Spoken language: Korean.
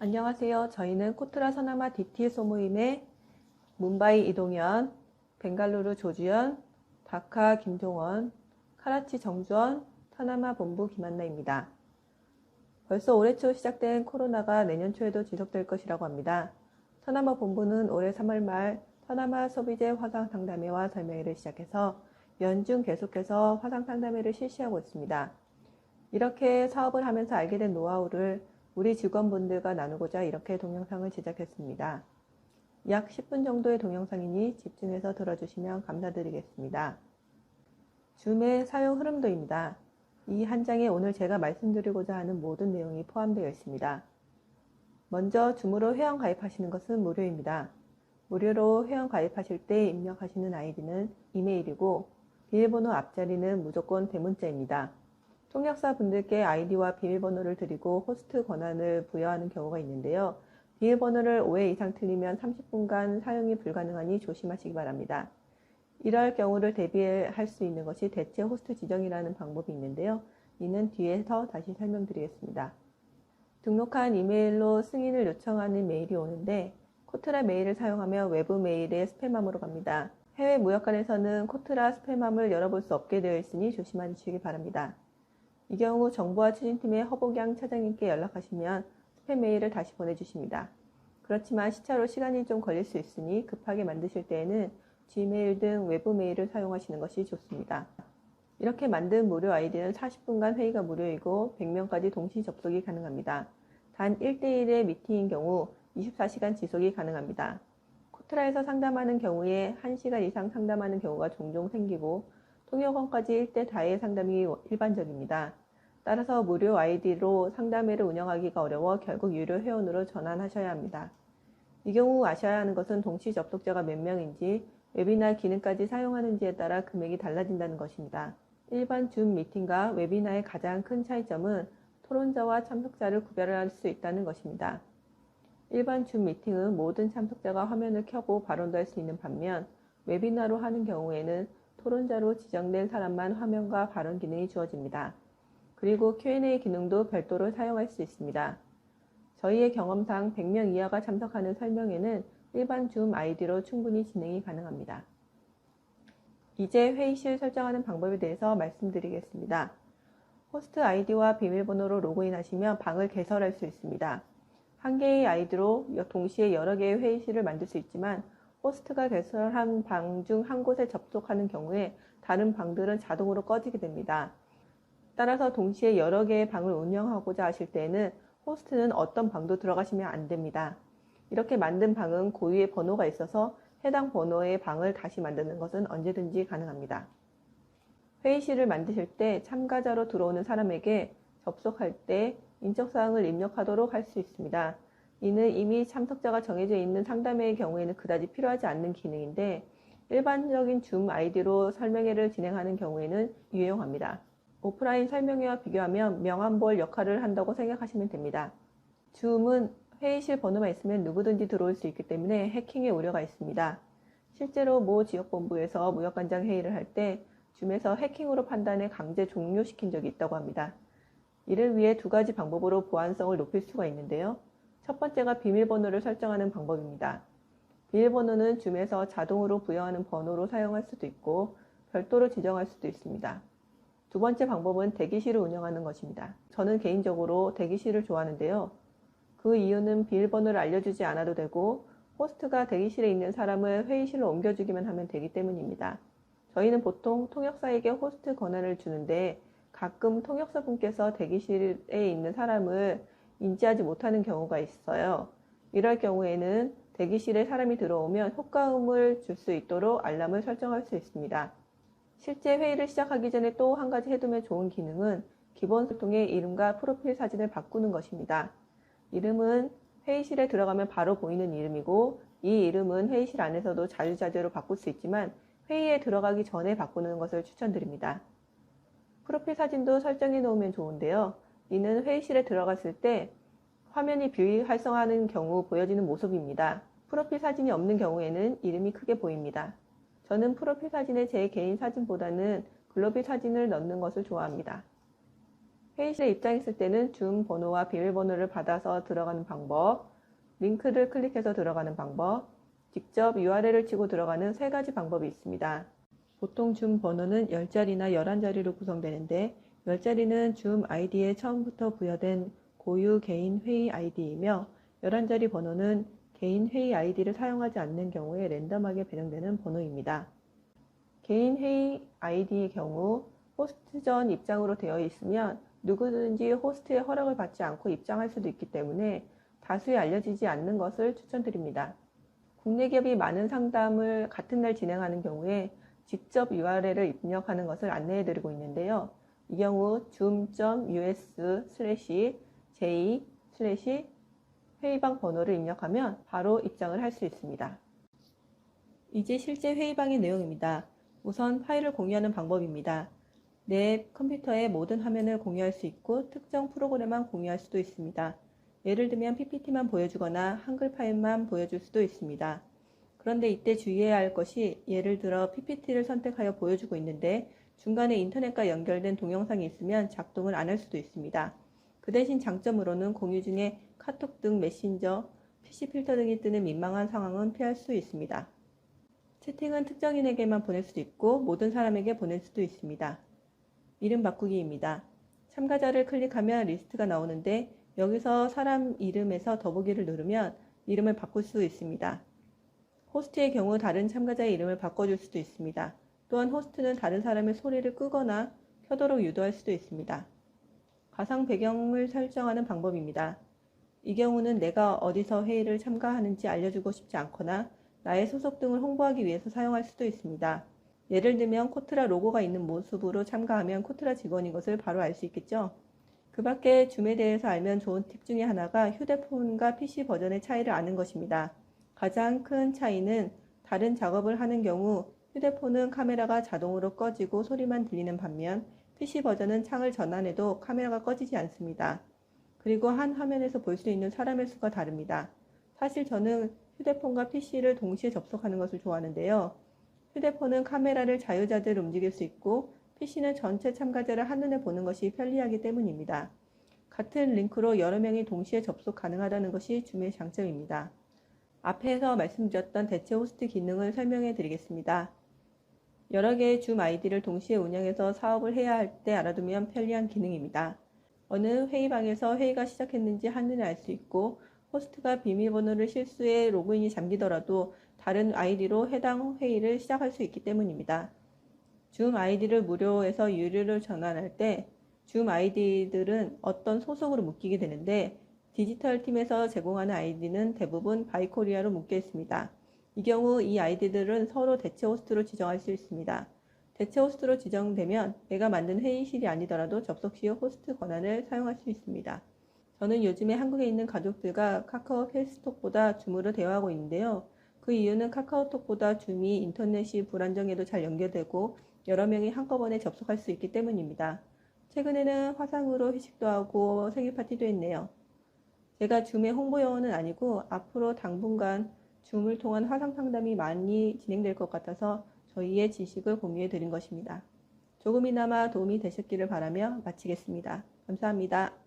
안녕하세요. 저희는 코트라 서나마 DT 소모임의 뭄바이 이동현, 벵갈루루 조주연, 다카 김종원, 카라치 정주원, 서나마 본부 김한나입니다. 벌써 올해 초 시작된 코로나가 내년 초에도 지속될 것이라고 합니다. 서나마 본부는 올해 3월 말 서나마 소비재 화상 상담회와 설명회를 시작해서 연중 계속해서 화상 상담회를 실시하고 있습니다. 이렇게 사업을 하면서 알게 된 노하우를 우리 직원분들과 나누고자 이렇게 동영상을 제작했습니다. 약 10분 정도의 동영상이니 집중해서 들어주시면 감사드리겠습니다. 줌의 사용 흐름도입니다. 이 한 장에 오늘 제가 말씀드리고자 하는 모든 내용이 포함되어 있습니다. 먼저 줌으로 회원 가입하시는 것은 무료입니다. 무료로 회원 가입하실 때 입력하시는 아이디는 이메일이고 비밀번호 앞자리는 무조건 대문자입니다. 통역사 분들께 아이디와 비밀번호를 드리고 호스트 권한을 부여하는 경우가 있는데요. 비밀번호를 5회 이상 틀리면 30분간 사용이 불가능하니 조심하시기 바랍니다. 이럴 경우를 대비할 수 있는 것이 대체 호스트 지정이라는 방법이 있는데요. 이는 뒤에서 다시 설명드리겠습니다. 등록한 이메일로 승인을 요청하는 메일이 오는데 코트라 메일을 사용하면 외부 메일의 스팸함으로 갑니다. 해외 무역관에서는 코트라 스팸함을 열어볼 수 없게 되어 있으니 조심하시기 바랍니다. 이 경우 정보화 추진팀의 허복양 차장님께 연락하시면 스팸 메일을 다시 보내주십니다. 그렇지만 시차로 시간이 좀 걸릴 수 있으니 급하게 만드실 때에는 지메일 등 외부 메일을 사용하시는 것이 좋습니다. 이렇게 만든 무료 아이디는 40분간 회의가 무료이고 100명까지 동시 접속이 가능합니다. 단 1대1의 미팅인 경우 24시간 지속이 가능합니다. 코트라에서 상담하는 경우에 1시간 이상 상담하는 경우가 종종 생기고 통역원까지 1대 다의 상담이 일반적입니다. 따라서 무료 아이디로 상담회를 운영하기가 어려워 결국 유료 회원으로 전환하셔야 합니다. 이 경우 아셔야 하는 것은 동시 접속자가 몇 명인지 웨비나 기능까지 사용하는지에 따라 금액이 달라진다는 것입니다. 일반 줌 미팅과 웨비나의 가장 큰 차이점은 토론자와 참석자를 구별할 수 있다는 것입니다. 일반 줌 미팅은 모든 참석자가 화면을 켜고 발언도 할 수 있는 반면 웨비나로 하는 경우에는 토론자로 지정된 사람만 화면과 발언 기능이 주어집니다. 그리고 Q&A 기능도 별도로 사용할 수 있습니다. 저희의 경험상 100명 이하가 참석하는 설명회는 일반 줌 아이디로 충분히 진행이 가능합니다. 이제 회의실 설정하는 방법에 대해서 말씀드리겠습니다. 호스트 아이디와 비밀번호로 로그인하시면 방을 개설할 수 있습니다. 한 개의 아이디로 동시에 여러 개의 회의실을 만들 수 있지만 호스트가 개설한 방 중 한 곳에 접속하는 경우에 다른 방들은 자동으로 꺼지게 됩니다. 따라서 동시에 여러 개의 방을 운영하고자 하실 때에는 호스트는 어떤 방도 들어가시면 안 됩니다. 이렇게 만든 방은 고유의 번호가 있어서 해당 번호의 방을 다시 만드는 것은 언제든지 가능합니다. 회의실을 만드실 때 참가자로 들어오는 사람에게 접속할 때 인적사항을 입력하도록 할 수 있습니다. 이는 이미 참석자가 정해져 있는 상담회의 경우에는 그다지 필요하지 않는 기능인데 일반적인 줌 아이디로 설명회를 진행하는 경우에는 유용합니다. 오프라인 설명회와 비교하면 명함볼 역할을 한다고 생각하시면 됩니다. 줌은 회의실 번호만 있으면 누구든지 들어올 수 있기 때문에 해킹의 우려가 있습니다. 실제로 모 지역본부에서 무역관장 회의를 할 때 줌에서 해킹으로 판단해 강제 종료시킨 적이 있다고 합니다. 이를 위해 두 가지 방법으로 보안성을 높일 수가 있는데요. 첫 번째가 비밀번호를 설정하는 방법입니다. 비밀번호는 줌에서 자동으로 부여하는 번호로 사용할 수도 있고 별도로 지정할 수도 있습니다. 두 번째 방법은 대기실을 운영하는 것입니다. 저는 개인적으로 대기실을 좋아하는데요. 그 이유는 비밀번호를 알려주지 않아도 되고 호스트가 대기실에 있는 사람을 회의실로 옮겨주기만 하면 되기 때문입니다. 저희는 보통 통역사에게 호스트 권한을 주는데 가끔 통역사분께서 대기실에 있는 사람을 인지하지 못하는 경우가 있어요. 이럴 경우에는 대기실에 사람이 들어오면 효과음을 줄 수 있도록 알람을 설정할 수 있습니다. 실제 회의를 시작하기 전에 또 한 가지 해두면 좋은 기능은 기본 소통의 이름과 프로필 사진을 바꾸는 것입니다. 이름은 회의실에 들어가면 바로 보이는 이름이고 이 이름은 회의실 안에서도 자유자재로 바꿀 수 있지만 회의에 들어가기 전에 바꾸는 것을 추천드립니다. 프로필 사진도 설정해 놓으면 좋은데요. 이는 회의실에 들어갔을 때 화면이 비활성화하는 경우 보여지는 모습입니다. 프로필 사진이 없는 경우에는 이름이 크게 보입니다. 저는 프로필 사진에 제 개인 사진보다는 글로비 사진을 넣는 것을 좋아합니다. 회의실에 입장했을 때는 줌 번호와 비밀번호를 받아서 들어가는 방법, 링크를 클릭해서 들어가는 방법, 직접 URL을 치고 들어가는 세 가지 방법이 있습니다. 보통 줌 번호는 10자리나 11자리로 구성되는데 10자리는 줌 아이디에 처음부터 부여된 고유 개인 회의 아이디이며 11자리 번호는 개인 회의 아이디를 사용하지 않는 경우에 랜덤하게 배정되는 번호입니다. 개인 회의 아이디의 경우 호스트 전 입장으로 되어 있으면 누구든지 호스트의 허락을 받지 않고 입장할 수도 있기 때문에 다수에 알려지지 않는 것을 추천드립니다. 국내 기업이 많은 상담을 같은 날 진행하는 경우에 직접 URL을 입력하는 것을 안내해 드리고 있는데요. 이 경우 zoom.us/j/회의방 번호를 입력하면 바로 입장을 할 수 있습니다. 이제 실제 회의방의 내용입니다. 우선 파일을 공유하는 방법입니다. 내 컴퓨터의 모든 화면을 공유할 수 있고 특정 프로그램만 공유할 수도 있습니다. 예를 들면 PPT만 보여주거나 한글 파일만 보여줄 수도 있습니다. 그런데 이때 주의해야 할 것이 예를 들어 PPT를 선택하여 보여주고 있는데 중간에 인터넷과 연결된 동영상이 있으면 작동을 안 할 수도 있습니다. 그 대신 장점으로는 공유 중에 카톡 등 메신저, PC 필터 등이 뜨는 민망한 상황은 피할 수 있습니다. 채팅은 특정인에게만 보낼 수도 있고 모든 사람에게 보낼 수도 있습니다. 이름 바꾸기입니다. 참가자를 클릭하면 리스트가 나오는데 여기서 사람 이름에서 더보기를 누르면 이름을 바꿀 수 있습니다. 호스트의 경우 다른 참가자의 이름을 바꿔줄 수도 있습니다. 또한 호스트는 다른 사람의 소리를 끄거나 켜도록 유도할 수도 있습니다. 가상 배경을 설정하는 방법입니다. 이 경우는 내가 어디서 회의를 참가하는지 알려주고 싶지 않거나 나의 소속 등을 홍보하기 위해서 사용할 수도 있습니다. 예를 들면 코트라 로고가 있는 모습으로 참가하면 코트라 직원인 것을 바로 알 수 있겠죠? 그 밖에 줌에 대해서 알면 좋은 팁 중에 하나가 휴대폰과 PC 버전의 차이를 아는 것입니다. 가장 큰 차이는 다른 작업을 하는 경우 휴대폰은 카메라가 자동으로 꺼지고 소리만 들리는 반면 PC 버전은 창을 전환해도 카메라가 꺼지지 않습니다. 그리고 한 화면에서 볼 수 있는 사람의 수가 다릅니다. 사실 저는 휴대폰과 PC를 동시에 접속하는 것을 좋아하는데요. 휴대폰은 카메라를 자유자재로 움직일 수 있고 PC는 전체 참가자를 한눈에 보는 것이 편리하기 때문입니다. 같은 링크로 여러 명이 동시에 접속 가능하다는 것이 줌의 장점입니다. 앞에서 말씀드렸던 대체 호스트 기능을 설명해 드리겠습니다. 여러 개의 줌 아이디를 동시에 운영해서 사업을 해야 할 때 알아두면 편리한 기능입니다. 어느 회의방에서 회의가 시작했는지 한눈에 알 수 있고 호스트가 비밀번호를 실수해 로그인이 잠기더라도 다른 아이디로 해당 회의를 시작할 수 있기 때문입니다. 줌 아이디를 무료에서 유료로 전환할 때 줌 아이디들은 어떤 소속으로 묶이게 되는데 디지털 팀에서 제공하는 아이디는 대부분 바이코리아로 묶여 있습니다. 이 경우 이 아이디들은 서로 대체 호스트로 지정할 수 있습니다. 대체 호스트로 지정되면 내가 만든 회의실이 아니더라도 접속 시 호스트 권한을 사용할 수 있습니다. 저는 요즘에 한국에 있는 가족들과 카카오 페이스톡보다 줌으로 대화하고 있는데요. 그 이유는 카카오톡보다 줌이 인터넷이 불안정해도 잘 연결되고 여러 명이 한꺼번에 접속할 수 있기 때문입니다. 최근에는 화상으로 회식도 하고 생일 파티도 했네요. 제가 줌의 홍보 요원은 아니고 앞으로 당분간 줌을 통한 화상 상담이 많이 진행될 것 같아서 저희의 지식을 공유해 드린 것입니다. 조금이나마 도움이 되셨기를 바라며 마치겠습니다. 감사합니다.